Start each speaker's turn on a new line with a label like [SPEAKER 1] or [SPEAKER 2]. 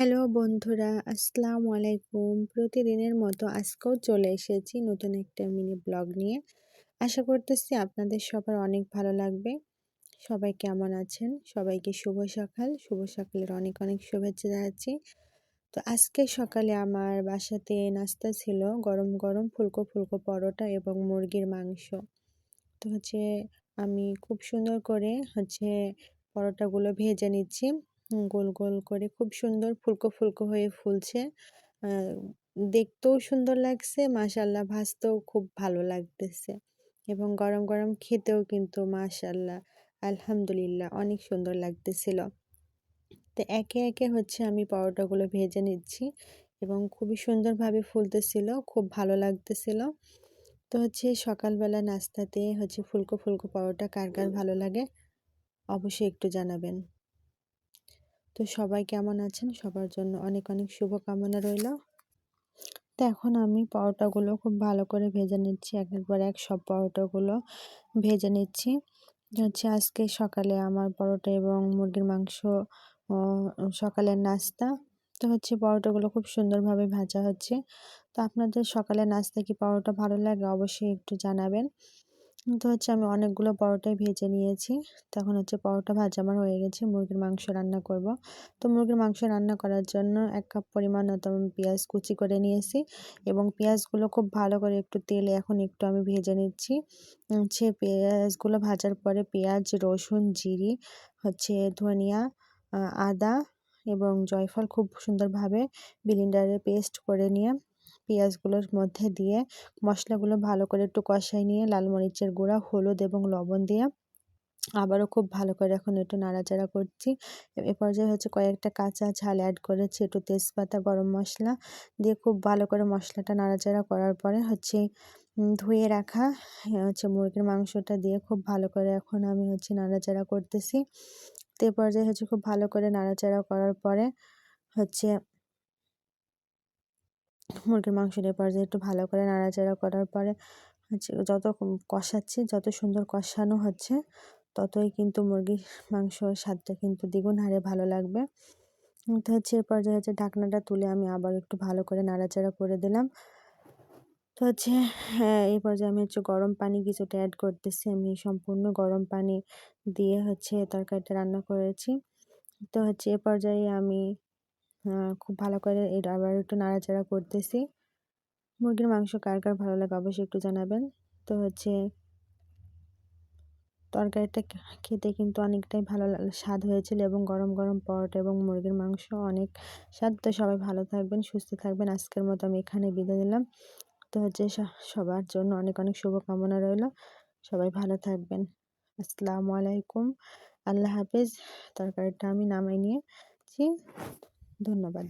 [SPEAKER 1] Hello বন্ধুরা, আসসালামু আলাইকুম। প্রতিদিনের মতো আজকেও চলে এসেছি নতুন একটা মিনি ব্লগ নিয়ে। আশা করতেছি আপনাদের সবার অনেক ভালো লাগবে। সবাই কেমন আছেন? সবাইকে শুভ সকাল। শুভ সকালের অনেক অনেক শুভেচ্ছা জানাচ্ছি। তো আজকে সকালে আমার বাসাতে নাস্তা ছিল গরম গরম ফুলকো ফুলকো পরোটা এবং মুরগির মাংস। তো আমি খুব সুন্দর করে পরোটাগুলো ভেজে নিচ্ছি। গোল গোল করে খুব সুন্দর ফুলকো ফুলকো হয়ে ফুলছে। আ দেখতেও সুন্দর লাগছে, মাশাআল্লাহ ভাজতেও খুব ভালো লাগতেছে এবং গরম গরম খেতেও কিন্তু মাশাআল্লাহ আলহামদুলিল্লাহ অনেক সুন্দর লাগতেছিল। তো একে একে আমি পরোটাগুলো ভেজে নিচ্ছি এবং খুবই সুন্দরভাবে ফুলতেছিল, খুব ভালো লাগতেছিল। তো সকালবেলা নাস্তাতে ফুলকো ফুলকো পরোটা কার কার ভালো লাগে অবশ্যই একটু জানাবেন। তো সবাই কেমন আছেন? সবার জন্য অনেক অনেক শুভকামনা রইল। তো এখন আমি পরোটাগুলো খুব ভালো করে ভেজে নিচ্ছি। একের পর এক সব পরোটাগুলো ভেজে নিচ্ছি। আজকে সকালে আমার পরোটা এবং মুরগির মাংস অ সকালের নাস্তা। তো পরোটাগুলো খুব সুন্দরভাবে ভাজা হচ্ছে। তো আপনাদের সকালের নাস্তায় কি পরোটা ভালো লাগে? অবশ্যই একটু জানাবেন। তো আমি অনেকগুলো পরোটাই ভেজে নিয়েছি। তখন পরোটা ভাজা আমার হয়ে গেছে। মুরগির মাংস রান্না করব। তো মুরগির মাংস রান্না করার জন্য ১ কাপ পরিমাণ আমি পেঁয়াজ কুচি করে নিয়েছি এবং পেঁয়াজগুলো খুব ভালো করে একটু তেলে এখন একটু আমি ভেজে নিচ্ছি। পেঁয়াজগুলো ভাজার পরে পেঁয়াজ, রসুন, জিরি, ধনিয়া, আদা এবং জয়ফল খুব সুন্দরভাবে ব্লেন্ডারে পেস্ট করে নিয়ে পেঁয়াজগুলোর মধ্যে দিয়ে মশলাগুলো ভালো করে একটু কষায় নিয়ে লাল মরিচের গুঁড়া, হলুদ এবং লবণ দিয়ে আবারও খুব ভালো করে এখন একটু নাড়াচাড়া করছি। এ পর্যায়ে কয়েকটা কাঁচা ঝাল অ্যাড করেছি, একটু তেজপাতা, গরম মশলা দিয়ে খুব ভালো করে মশলাটা নাড়াচাড়া করার পরে ধুয়ে রাখা মুরগির মাংসটা দিয়ে খুব ভালো করে এখন আমি নাড়াচাড়া করতেছি। তো এ পর্যায়ে খুব ভালো করে নাড়াচাড়া করার পরে হচ্ছে মুরগির মাংসটা এ পর্যায়ে একটু ভালো করে নাড়াচাড়া করার পরে যত কষাচ্ছি, যত সুন্দর কষানো হচ্ছে, ততই কিন্তু মুরগির মাংসর স্বাদটা কিন্তু দ্বিগুণ হারে ভালো লাগবে। তো এ পর্যায়ে ঢাকনাটা তুলে আমি আবার একটু ভালো করে নাড়াচাড়া করে দিলাম। তো হ্যাঁ, এই পর্যায়ে আমি গরম পানি কিছুটা অ্যাড করতেছি। আমি সম্পূর্ণ গরম পানি দিয়ে তরকারিটা রান্না করেছি। তো এ পর্যায়ে আমি খুব ভালো করে এটা আবার একটু নাড়াচাড়া করতেছি। মুরগির মাংস কার কার ভালো লাগে অবশ্যই একটু জানাবেন। তো তরকারিটা খেতে কিন্তু অনেকটাই ভালো স্বাদ হয়েছিল এবং গরম গরম পরোটা এবং মুরগির মাংস অনেক স্বাদ। তো সবাই ভালো থাকবেন, সুস্থ থাকবেন। আজকের মতো আমি এখানে বিদায় নিলাম। তো সবার জন্য অনেক অনেক শুভকামনা রইল। সবাই ভালো থাকবেন। আসসালামু আলাইকুম। আল্লাহ হাফেজ। তরকারিটা আমি নামাই নিয়েছি। ধন্যবাদ।